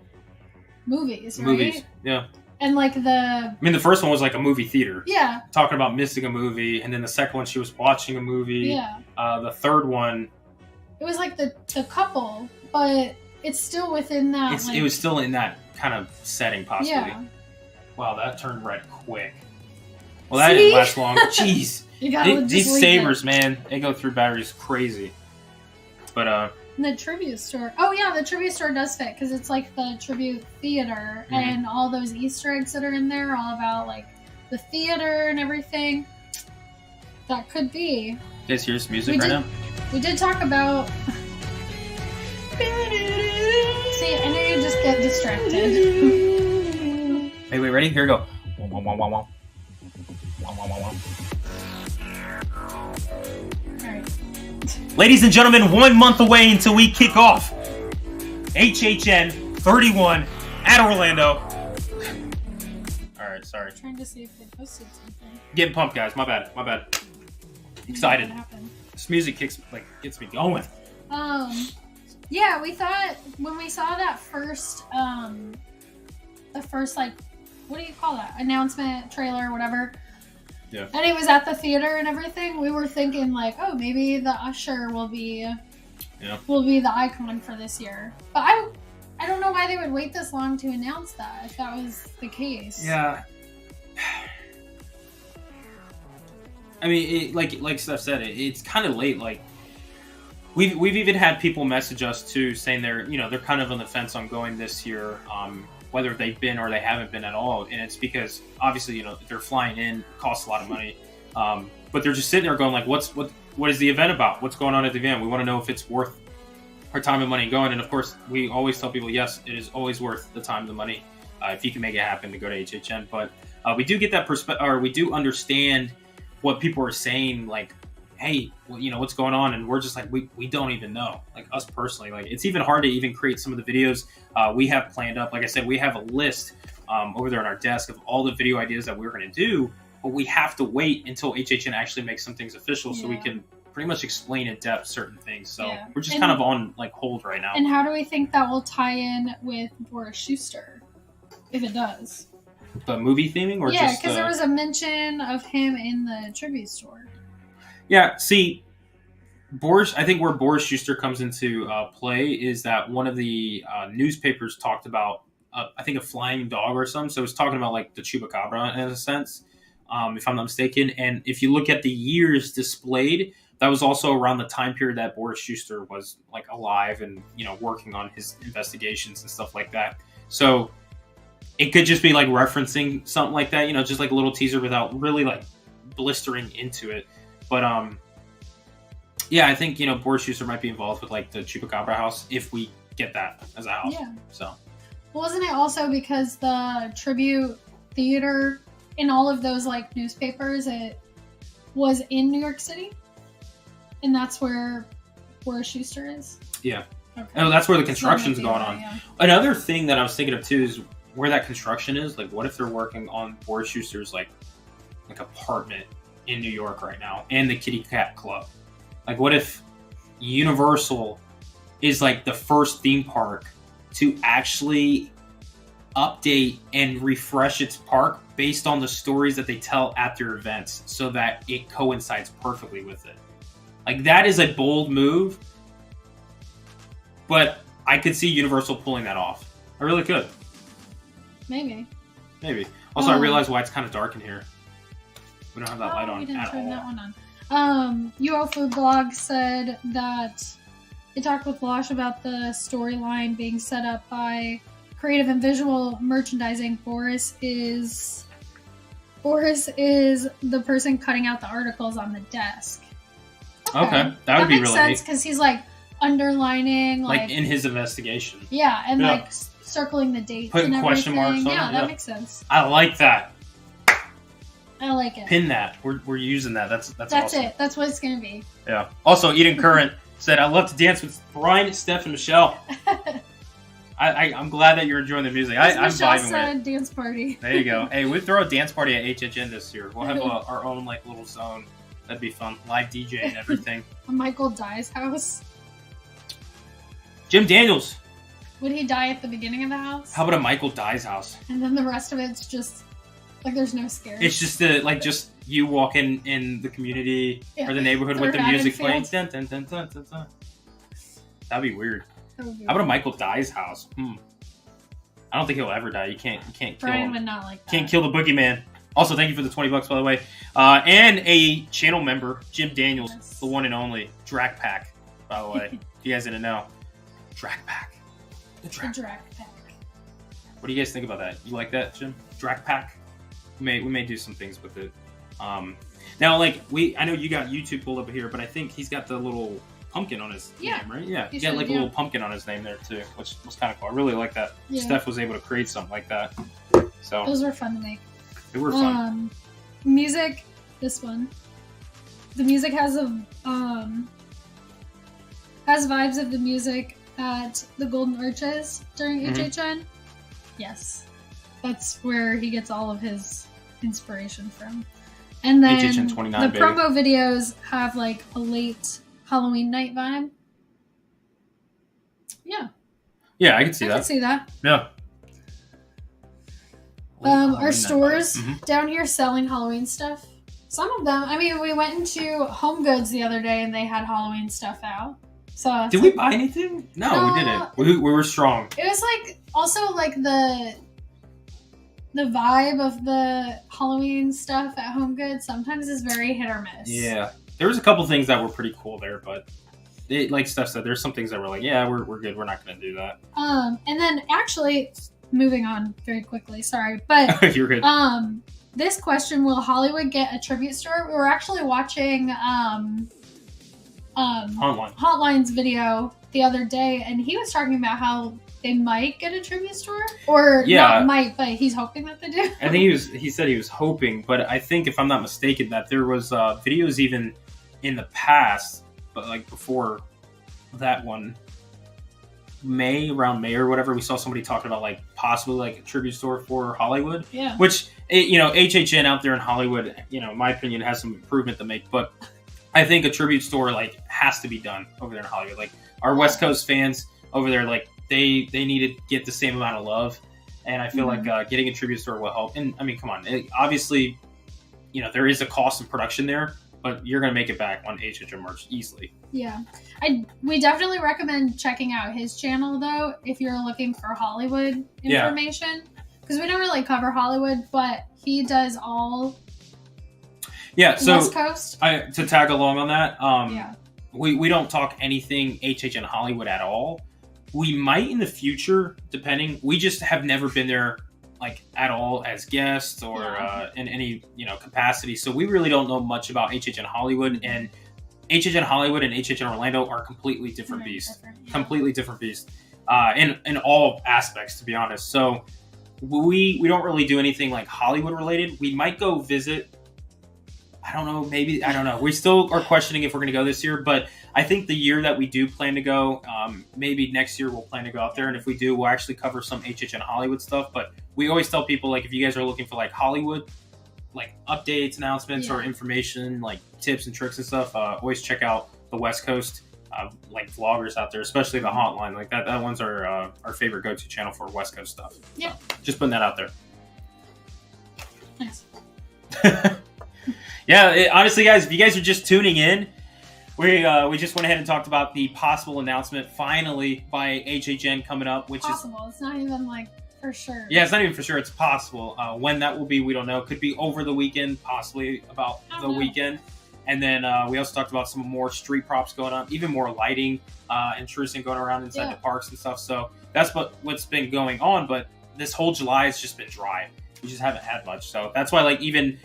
movies, right? Movies, yeah. And like the first one was like a movie theater. Yeah. Talking about missing a movie, and then the second one she was watching a movie. Yeah. The third one. It was like the couple, but it's still within that. It was still in that kind of setting, possibly. Yeah. Wow, that turned red quick. Well, that didn't last long. Jeez. These sabers, man, they go through batteries crazy. But and the tribute store. Oh yeah, the tribute store does fit because it's like the tribute theater, and all those Easter eggs that are in there are all about like the theater and everything. That could be. You guys hear this music now? We did talk about. See, I know you just get distracted. Hey, wait, ready? Here we go. Ladies and gentlemen, 1 month away until we kick off HHN 31 at Orlando. Alright, sorry. I'm trying to see if they posted something. Getting pumped, guys. My bad. Excited. This music gets me going. Yeah, we thought when we saw that first, like, what do you call that? Announcement, trailer, whatever. Yeah. And it was at the theater and everything. We were thinking like, oh, maybe the usher will be the icon for this year. But I don't know why they would wait this long to announce that if that was the case. Yeah. I mean, like Steph said, it's kind of late. Like we've even had people message us too, saying they're kind of on the fence on going this year. Whether they've been or they haven't been at all. And it's because obviously, they're flying in, it costs a lot of money. But they're just sitting there going like, what is the event about? What's going on at the event? We want to know if it's worth our time and money going. And of course, we always tell people, yes, it is always worth the time and the money if you can make it happen to go to HHN. But we do get that perspective, or we do understand what people are saying, like, hey, well, you know, what's going on? And we're just like, we don't even know. Like, us personally, like, it's even hard to even create some of the videos we have planned up. Like I said, we have a list over there on our desk of all the video ideas that we're going to do, but we have to wait until HHN actually makes some things official so we can pretty much explain in depth certain things. So we're just kind of on like hold right now. And how do we think that will tie in with Boris Schuster, if it does? The movie theming, or yeah, just because there was a mention of him in the tribute store. Yeah, see, I think where Boris Schuster comes into play is that one of the newspapers talked about, I think, a flying dog or something. So it's talking about like the chupacabra in a sense, if I'm not mistaken. And if you look at the years displayed, that was also around the time period that Boris Schuster was like alive and, you know, working on his investigations and stuff like that. So it could just be like referencing something like that, you know, just like a little teaser without really like blistering into it. But yeah, I think, you know, Boris Schuster might be involved with like the Chupacabra house if we get that as a house. Yeah. So wasn't it also because the tribute theater in all of those like newspapers, it was in New York City, and that's where Boris Schuster is? Yeah. Okay. Oh, that's where the construction's going on. Yeah. Another thing that I was thinking of too is where that construction is. Like, what if they're working on Boris Schuster's like apartment in New York right now and the Kitty Cat Club? Like, what if Universal is like the first theme park to actually update and refresh its park based on the stories that they tell at their events so that it coincides perfectly with it? Like, that is a bold move, but I could see Universal pulling that off. I really could. Maybe. Also, I realize why it's kind of dark in here. We don't have that light on we didn't at turn all. That one on. UO Food Blog said that they talked with Losh about the storyline being set up by creative and visual merchandising. Boris is the person cutting out the articles on the desk. Okay. That would be really neat. That makes sense because he's like underlining, like in his investigation. Yeah, and like circling the dates, putting and question marks on it. Yeah, that makes sense. I like that. I like it. Pin that. We're using that. That's awesome. It. That's what it's gonna be. Yeah. Also, Eden Current said, "I love to dance with Brian, Steph, and Michelle." I'm glad that you're enjoying the music. I'm vibing with it. Dance party. There you go. Hey, we throw a dance party at HHN this year. We'll have our own like little zone. That'd be fun. Live DJ and everything. A Michael Dye's house. Jim Daniels. Would he die at the beginning of the house? How about a Michael Dye's house? And then the rest of it's just like there's no scares. It's just just you walking in the community or the neighborhood with the music playing. Dun, dun, dun, dun, dun, dun. That'd be weird. How about a Michael Dye's house? I don't think he'll ever die. You can't kill him. Brian would not like that. Can't kill the boogeyman. Also, thank you for the $20, by the way. And a channel member, Jim Daniels, the one and only Drac Pack, by the way. If you guys didn't know. Drac Pack. The Drac Pack. What do you guys think about that? You like that, Jim? Drac Pack? We may do some things with it. Now, like, I know you got YouTube pulled up here, but I think he's got the little pumpkin on his name, right? Yeah. He got like a little pumpkin on his name there, too, which was kind of cool. I really like that. Yeah. Steph was able to create something like that. So those were fun to make. They were fun. Music, this one. The music has vibes of the music at the Golden Arches during HHN. Yes. That's where he gets all of his inspiration from. And then HHN 29, the promo videos have like a late Halloween night vibe. Yeah. Yeah, I can see that. I can see that. Yeah. Our stores down here selling Halloween stuff. Some of them, I mean, we went into Home Goods the other day and they had Halloween stuff out. So did we buy anything? No, we didn't. We were strong. It was like also like the vibe of the Halloween stuff at Home Goods sometimes is very hit or miss. Yeah, there was a couple things that were pretty cool there, but like Steph said, there's some things that were like, yeah, we're good. We're not going to do that. And then actually, moving on very quickly. Sorry, but you're good. This question: will Hollywood get a tribute store? We were actually watching Hotline's video the other day, and he was talking about how they might get a tribute store, or Yeah. not might, but he's hoping that they do. I think he said he was hoping, but I think if I'm not mistaken that there was videos even in the past, but like before that one, around May or whatever, we saw somebody talking about like possibly like a tribute store for Hollywood. Yeah. Which, HHN out there in Hollywood, in my opinion, has some improvement to make, but I think a tribute store like has to be done over there in Hollywood. Like our West Coast fans over there, like they need to get the same amount of love, and I feel like getting a tribute store will help. And I mean, come on, obviously, there is a cost in production there, but you're gonna make it back on HHN merch easily. Yeah, we definitely recommend checking out his channel though if you're looking for Hollywood information, because we don't really cover Hollywood, but he does all. Yeah, so West Coast. To tag along on that, we don't talk anything HHN Hollywood at all. We might in the future, depending. We just have never been there like at all as guests or in any capacity. So we really don't know much about HHN Hollywood, and HHN Hollywood and HHN Orlando are completely different beasts. Completely different beasts in all aspects, to be honest. So we don't really do anything like Hollywood related. We might go visit. I don't know. Maybe, I don't know. We still are questioning if we're going to go this year, but I think the year that we do plan to go, maybe next year we'll plan to go out there. And if we do, we'll actually cover some HHN Hollywood stuff. But we always tell people, like, if you guys are looking for like Hollywood, like updates, announcements, or information, like tips and tricks and stuff, always check out the West Coast, like vloggers out there, especially the Hotline. Like that one's our favorite go-to channel for West Coast stuff. Yeah. Just putting that out there. Nice. Yeah, honestly, guys, if you guys are just tuning in, we just went ahead and talked about the possible announcement finally by HHN coming up, which possible. It's not even like for sure. Yeah, it's not even for sure. It's possible. When that will be, we don't know. Could be over the weekend, possibly about the weekend. And then we also talked about some more street props going on, even more lighting and trucing going around inside the parks and stuff. So that's what's been going on. But this whole July has just been dry. We just haven't had much. So that's why, like, even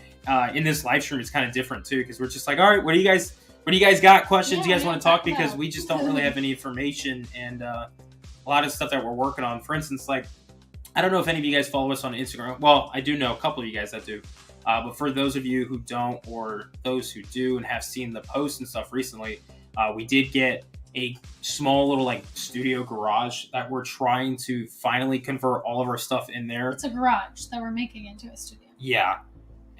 in this live stream, it's kind of different too, because we're just like, all right, what do you guys got? Questions? You guys want to talk? Because we just don't really have any information and a lot of stuff that we're working on. For instance, like, I don't know if any of you guys follow us on Instagram. Well, I do know a couple of you guys that do. But for those of you who don't, or those who do and have seen the posts and stuff recently, we did get a small little like studio garage that we're trying to finally convert all of our stuff in there. It's a garage that we're making into a studio. Yeah.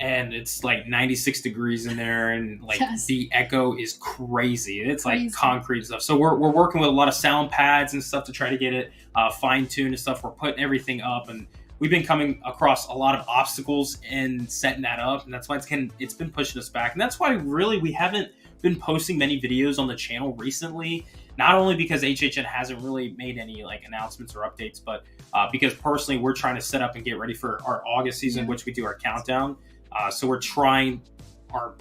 And it's like 96 degrees in there, and like the echo is crazy. It's like concrete stuff. So we're working with a lot of sound pads and stuff to try to get it fine-tuned and stuff. We're putting everything up, and we've been coming across a lot of obstacles in setting that up, and that's why it's been pushing us back. And that's why really we haven't been posting many videos on the channel recently. Not only because HHN hasn't really made any like announcements or updates, but because personally we're trying to set up and get ready for our August season, which we do our countdown. So we're trying our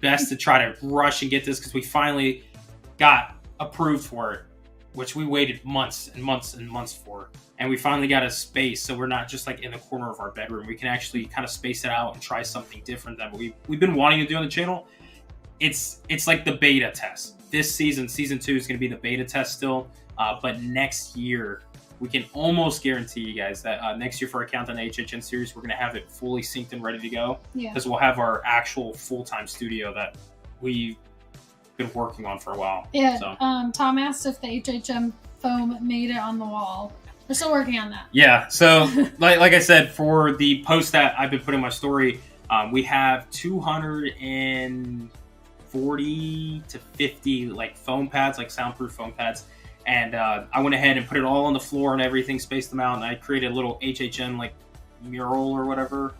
best to try to rush and get this, because we finally got approved for it, which we waited months and months and months for. And we finally got a space, so we're not just like in the corner of our bedroom. We can actually kind of space it out and try something different than we've been wanting to do on the channel. It's like the beta test. This season 2 is going to be the beta test still. But next year, we can almost guarantee you guys that next year for our Countdown HHN series, we're going to have it fully synced and ready to go. Because we'll have our actual full-time studio that we've been working on for a while. Yeah. So. Tom asked if the HHN foam made it on the wall. We're still working on that. Yeah. So, like I said, for the post that I've been putting in my story, we have 240 to 50 like foam pads, like soundproof foam pads. And I went ahead and put it all on the floor and everything, spaced them out, and I created a little HHN like mural or whatever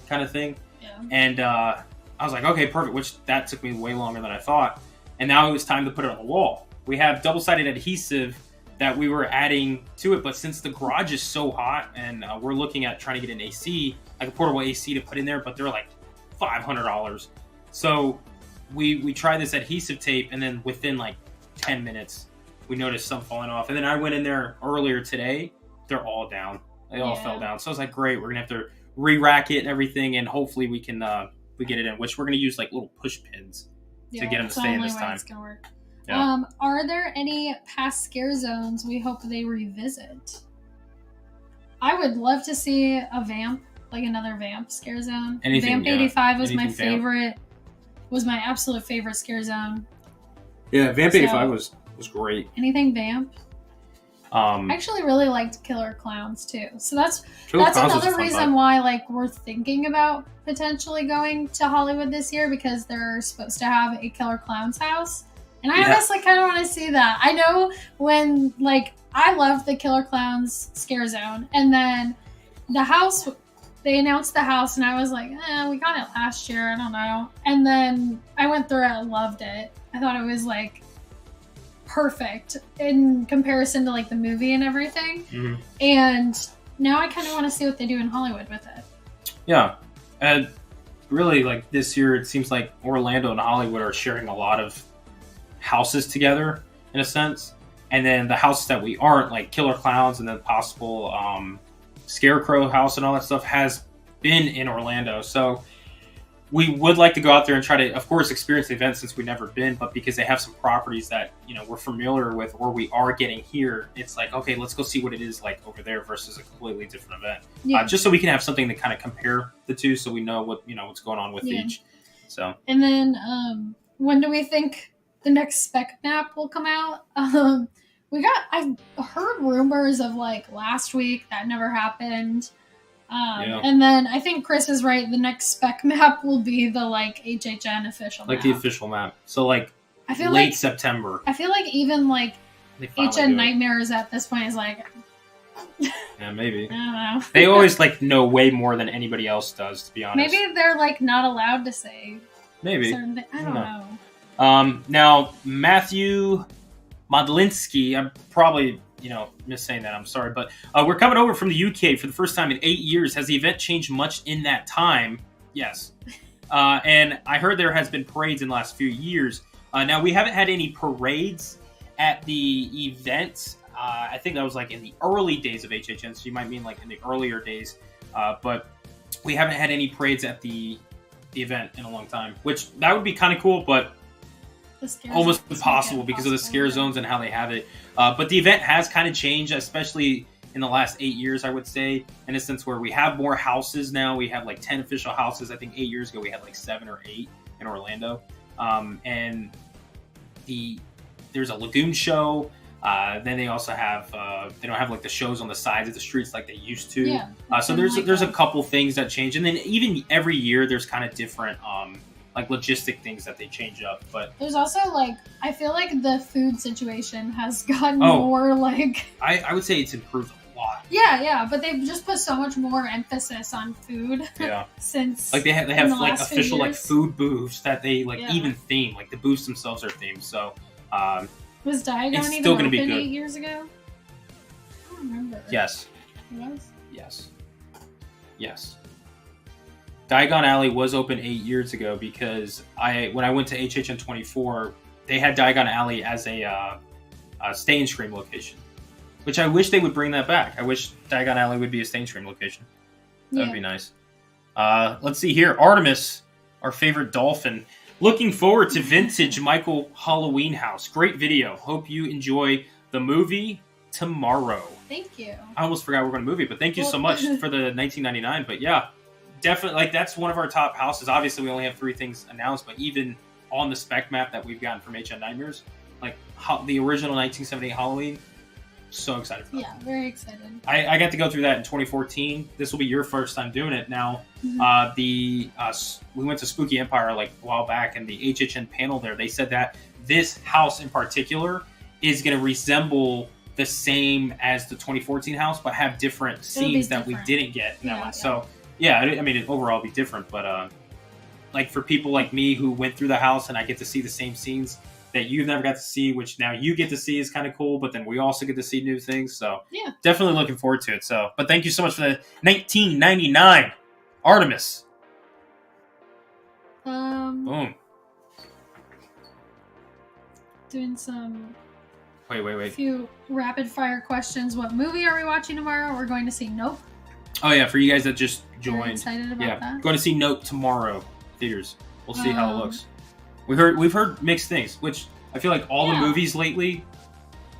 kind of thing. Yeah. And I was like, okay, perfect, which that took me way longer than I thought. And now it was time to put it on the wall. We have double-sided adhesive that we were adding to it, but since the garage is so hot and we're looking at trying to get an AC, like a portable AC to put in there, but they're like $500. So we tried this adhesive tape, and then within like 10 minutes, we noticed some falling off. And then I went in there earlier today. They're all down. They all fell down. So I was like, great, we're going to have to re-rack it and everything, and hopefully we can we get it in, which we're going to use like little push pins to get them to stay in this time. It's gonna work. Yeah. Are there any past scare zones we hope they revisit? I would love to see a vamp, like another vamp scare zone. Anything, Vamp 85 was my Anything vamp. favorite. Was my absolute favorite scare zone. Yeah, Vamp So- 85 was great. Anything vamp? I Um, actually really liked Killer Clowns too. So that's Killer Clowns was a another fun reason time. why like we're thinking about potentially going to Hollywood this year, because they're supposed to have a Killer Clowns house. And I Yeah. honestly kind of want to see that. I know when like I loved the Killer Clowns scare zone, and then the house, they announced the house and I was like, we got it last year, I don't know. And then I went through it and loved it. I thought it was like perfect in comparison to like the movie and everything. Mhm. And now I kind of want to see what they do in Hollywood with it. Yeah, and really, like this year, it seems like Orlando and Hollywood are sharing a lot of houses together in a sense, and then the houses that we aren't, like Killer Clowns and then possible Scarecrow house and all that stuff, has been in Orlando. So we would like to go out there and try to, of course, experience the event since we've never been, but because they have some properties that we're familiar with or we are getting here, it's like, okay, let's go see what it is like over there versus a completely different event. Yeah. Just so we can have something to kind of compare the two, so we know what's going on with Yeah. each. So And then when do we think the next spec map will come out? I've heard rumors of like last week that never happened. Yeah. And then I think Chris is right. The next spec map will be the like HHN official like map. the official map. So like I feel late like September. I feel like even like They finally do HN it. Nightmares at this point is like, Yeah, maybe. I don't know. They always like know way more than anybody else does, to be honest. Maybe they're like not allowed to say Maybe. certain things. I don't No. know. Now Matthew Modlinski, I'm probably missaying that. I'm sorry, but we're coming over from the UK for the first time in 8 years. Has the event changed much in that time? Yes. And I heard there has been parades in the last few years. Now we haven't had any parades at the event. I think that was like in the early days of HHN, so you might mean like in the earlier days. But we haven't had any parades at the event in a long time, which that would be kind of cool, but The scare almost zones impossible make it because of the possible, scare yeah. zones and how they have it. But the event has kind of changed, especially in the last 8 years, I would say, in a sense where we have more houses now. We have like 10 official houses. I think 8 years ago we had like 7 or 8 in Orlando. And there's a lagoon show. Then they also have they don't have like the shows on the sides of the streets like they used to. Yeah. So Kinda there's like a couple things that change, and then even every year there's kind of different like logistic things that they change up. But There's also like, I feel like the food situation has gotten Oh. more like, I would say it's improved a lot. yeah, but they've just put so much more emphasis on food Yeah, since like they have in the like last few official like years. food booths that they like Yeah. even theme. Like the booths themselves are themed. So Was Diagon It's even still gonna open be good. 8 years ago? I don't remember. yes, It was? yes. Diagon Alley was open 8 years ago because when I went to HHN 24, they had Diagon Alley as a stay and stream location, which I wish they would bring that back. I wish Diagon Alley would be a stay and stream location. That would Yeah. be nice. Let's see here. Artemis, our favorite dolphin. Looking forward to vintage Michael Halloween house. Great video. Hope you enjoy the movie tomorrow. Thank you. I almost forgot we're going to movie, but thank you so Well- much for the 1999. But yeah, definitely, like that's one of our top houses. Obviously, we only have 3 things announced, but even on the spec map that we've gotten from HN Nightmares, like the original 1978 Halloween, so excited for that. Yeah, very excited. I got to go through that in 2014. This will be your first time doing it. Now, Mhm. we went to Spooky Empire like a while back, and the HHN panel there, they said that this house in particular is going to resemble the same as the 2014 house, but have different be scenes that we different. didn't get in that Yeah, one. yeah. So, yeah, I mean, it overall be different, but like for people like me who went through the house and I get to see the same scenes that you've never got to see, which now you get to see, is kind of cool. But then we also get to see new things. So Yeah. definitely looking forward to it. So, but thank you so much for the 1999 Artemis. Boom. Doing some Wait. few rapid fire questions. What movie are we watching tomorrow? We're going to see Nope. Oh yeah, for you guys that just Very joined, excited about yeah, that. going to see Note tomorrow theaters. We'll see how it Um, looks. We've heard mixed things, which I feel like all the movies lately,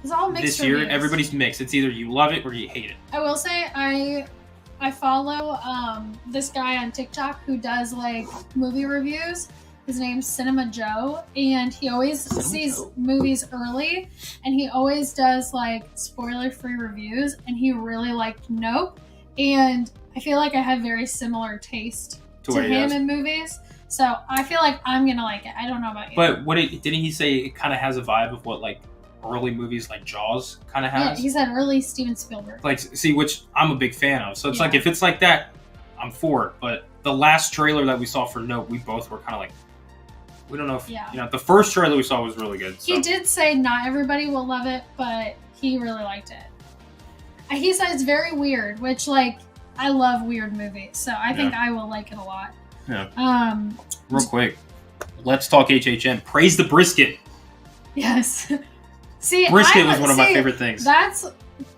it's all mixed this year, reviews. everybody's mixed. It's either you love it or you hate it. I will say I follow this guy on TikTok who does like movie reviews. His name's Cinema Joe, and he always sees movies early, and he always does like spoiler-free reviews, and he really liked Nope, and I feel like I have very similar taste to him in movies, so I feel like I'm gonna like it. I don't know about you. But didn't he say it kind of has a vibe of what like early movies like Jaws kind of has? Yeah, he said early Steven Spielberg. Like, see, which I'm a big fan of. So it's like, if it's like that, I'm for it. But the last trailer that we saw for Nope, we both were kind of like, we don't know if, you know, the first trailer we saw was really good. So. He did say not everybody will love it, but he really liked it. He said it's very weird, which, like, I love weird movies, so I think I will like it a lot. Yeah. Real quick, let's talk HHN. Praise the brisket. Yes. See, brisket was one of my favorite things. That's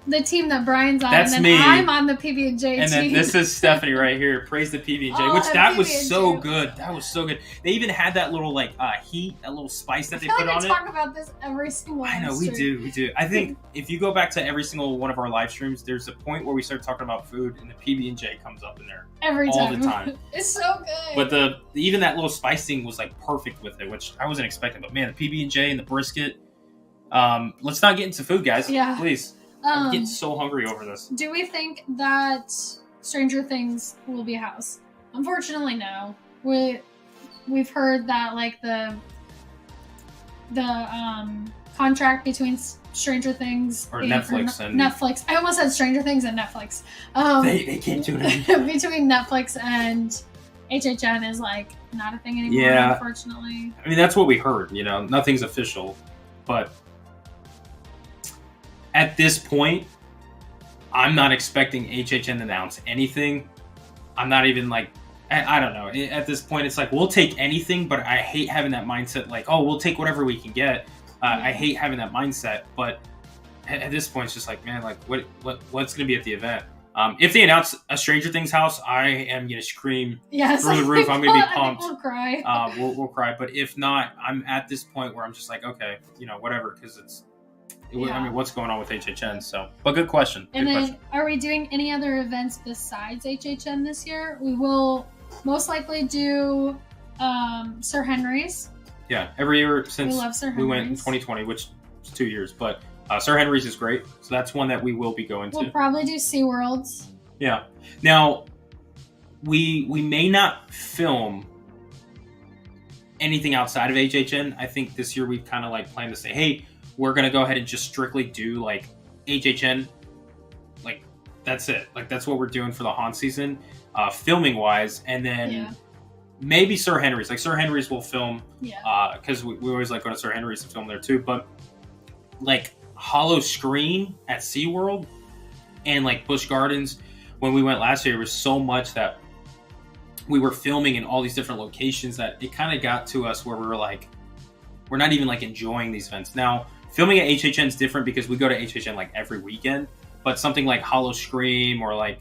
the team that Brian's on, That's and then me. I'm on the PB&J team. And then this is Stephanie right here. Praise the PB&J, which that was so good. That was so good. They even had that little like heat, that little spice that they put on it. We talk about this every single. I know we do. I think if you go back to every single one of our live streams, there's a point where we start talking about food, and the PB&J comes up in there all the time. It's so good. But even that little spice thing was like perfect with it, which I wasn't expecting. But man, the PB&J and the brisket. Let's not get into food, guys. Yeah, please. I'm getting so hungry over this. Do we think that Stranger Things will be a house? Unfortunately, no. We've heard that like the contract between Stranger Things or Netflix and Netflix. I almost said Stranger Things and Netflix. They can't do it. Between Netflix and HHN is like not a thing anymore. Yeah. Unfortunately. I mean, that's what we heard. You know, nothing's official, but. At this point, I'm not expecting HHN to announce anything. I'm not even like, I don't know. At this point, it's like, we'll take anything, but I hate having that mindset like, oh, we'll take whatever we can get. I hate having that mindset, but at this point, it's just like, man, like, what's going to be at the event? If they announce a Stranger Things house, I am going to scream through the roof. I'm going to be pumped. We'll cry. We'll cry. But if not, I'm at this point where I'm just like, okay, you know, whatever, because it's, I mean, what's going on with HHN? So, but good question. And then, are we doing any other events besides HHN this year? We will most likely do Sir Henry's. Yeah, every year since we love Sir Henry's. We went in 2020, which is 2 years, but Sir Henry's is great. So that's one that we will be going to. We'll probably do SeaWorld's. Yeah. Now, we may not film anything outside of HHN. I think this year we kind of like plan to say, hey, we're going to go ahead and just strictly do like HHN. Like that's it. Like that's what we're doing for the haunt season, filming wise. And then maybe Sir Henry's, like Sir Henry's will film, cause we always like going to Sir Henry's to film there too. But like Hollow Screen at SeaWorld and like Busch Gardens, when we went last year, there was so much that we were filming in all these different locations that it kind of got to us where we were like, we're not even like enjoying these events. Now, filming at HHN is different because we go to HHN like every weekend, but something like Hollow Scream or like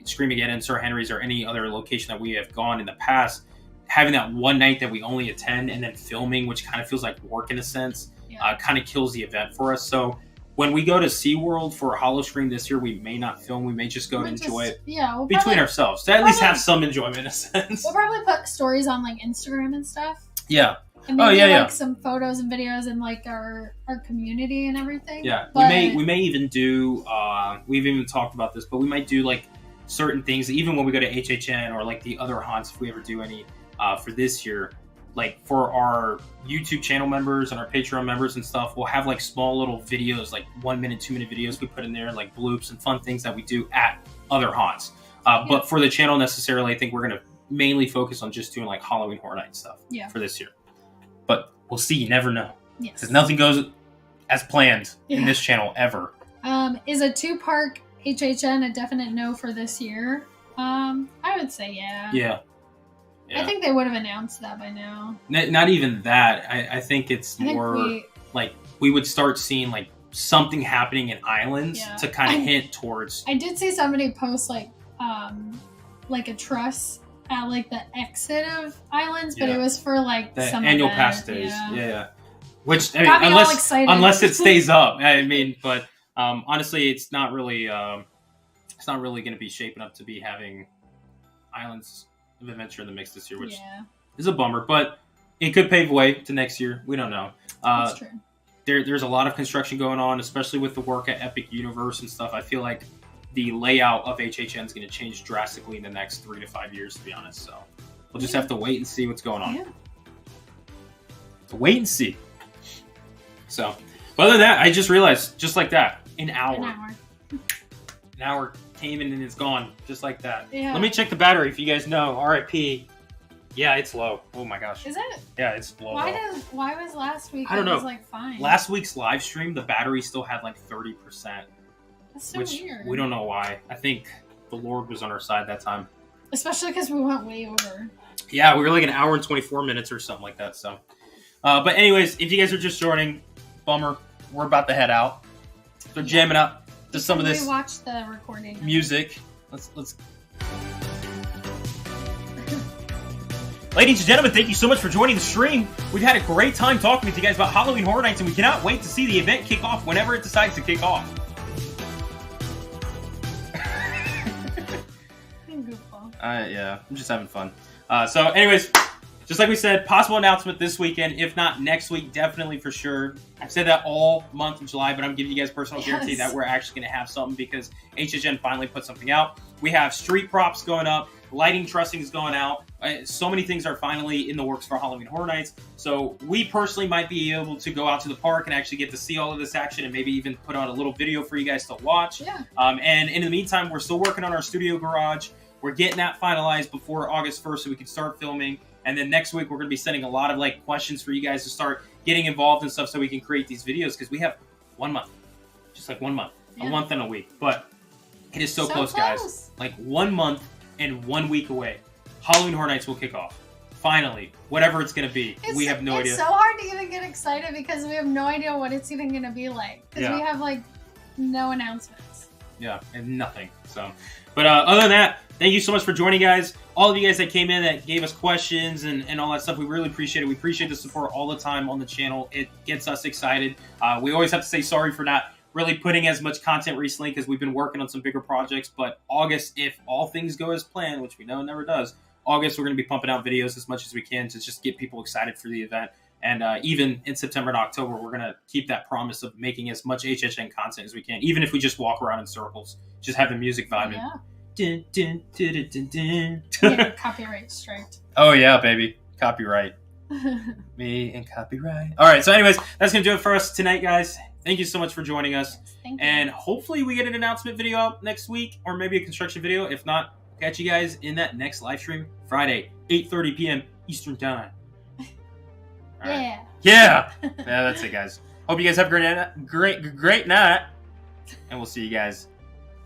Scream Again in Sir Henry's or any other location that we have gone in the past, having that one night that we only attend and then filming, which kind of feels like work in a sense, kind of kills the event for us. So when we go to SeaWorld for Hollow Scream this year, we may not film. We may just go and enjoy it between ourselves to at least have some enjoyment in a sense. We'll probably put stories on like Instagram and stuff. Yeah. And maybe like some photos and videos in like our community and everything. Yeah, but we may even do. We've even talked about this, but we might do like certain things, even when we go to HHN or like the other haunts, if we ever do any for this year. Like for our YouTube channel members and our Patreon members and stuff, we'll have like small little videos, like 1 minute, 2 minute videos we put in there, like bloops and fun things that we do at other haunts. But for the channel necessarily, I think we're gonna mainly focus on just doing like Halloween Horror Night stuff for this year. But we'll see. You never know. Yes. Because nothing goes as planned in this channel ever. Is a 2-park HHN a definite no for this year? I would say yeah. I think they would have announced that by now. Not even that. I think it's more like we would start seeing like something happening in islands to kind of hint towards. I did see somebody post like a truss at like the exit of islands, but it was for like the some annual event. pass days. Which I mean, Got me all excited. unless it stays up. I mean, but honestly, it's not really going to be shaping up to be having Islands of Adventure in the mix this year, which is a bummer. But it could pave way to next year. We don't know. That's true. There's a lot of construction going on, especially with the work at Epic Universe and stuff. I feel like the layout of HHN is going to change drastically in the next 3 to 5 years, to be honest. So we'll just have to wait and see what's going on. Yeah. Wait and see. So, but other than that, I just realized, just like that, an hour came in and it's gone, just like that. Yeah. Let me check the battery if you guys know. RIP. Yeah, it's low. Oh my gosh. Is it? Yeah, it's low. Why was last week? I don't know. It was like fine. Last week's live stream, the battery still had like 30%. That's so which weird. We don't know why. I think the Lord was on our side that time. Especially because we went way over. Yeah, we were like an hour and 24 minutes or something like that. So, but anyways, if you guys are just joining, bummer. We're about to head out. They're jamming up to some of this. We watched the recording. Music. Let's. Ladies and gentlemen, thank you so much for joining the stream. We've had a great time talking with you guys about Halloween Horror Nights, and we cannot wait to see the event kick off whenever it decides to kick off. Yeah, I'm just having fun. So anyways, just like we said, possible announcement this weekend, if not next week, definitely for sure. I've said that all month of July, but I'm giving you guys personal guarantee that we're actually going to have something because HHN finally put something out. We have street props going up, lighting trussing is going out. So many things are finally in the works for Halloween Horror Nights. So we personally might be able to go out to the park and actually get to see all of this action and maybe even put out a little video for you guys to watch. Yeah. And in the meantime, we're still working on our studio garage. We're getting that finalized before August 1st so we can start filming. And then next week, we're going to be sending a lot of like questions for you guys to start getting involved and stuff so we can create these videos because we have 1 month. Just like 1 month. Yeah. A month and a week. But it is so close, guys. Like 1 month and 1 week away. Halloween Horror Nights will kick off. Finally. Whatever it's going to be. We have no idea. It's so hard to even get excited because we have no idea what it's even going to be like. Because we have like no announcements. Yeah, and nothing. So, but other than that, thank you so much for joining, guys. All of you guys that came in that gave us questions and all that stuff, we really appreciate it. We appreciate the support all the time on the channel. It gets us excited. We always have to say sorry for not really putting as much content recently because we've been working on some bigger projects. But August, if all things go as planned, which we know it never does, August we're going to be pumping out videos as much as we can to just get people excited for the event. And even in September and October, we're going to keep that promise of making as much HHN content as we can, even if we just walk around in circles, just have the music vibing. Yeah. Dun, dun, dun, dun, dun, dun. Yeah, copyright striked. Oh, yeah, baby. Copyright. Me and copyright. All right, so anyways, that's going to do it for us tonight, guys. Thank you so much for joining us. Thank you. And hopefully we get an announcement video out next week or maybe a construction video. If not, catch you guys in that next live stream Friday, 8:30 p.m. Eastern Time. All right. Yeah. Yeah, that's it, guys. Hope you guys have a great night. And we'll see you guys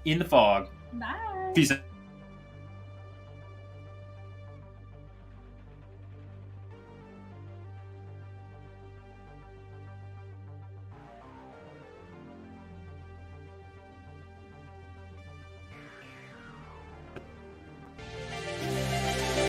in the fog. Bye. Peace out.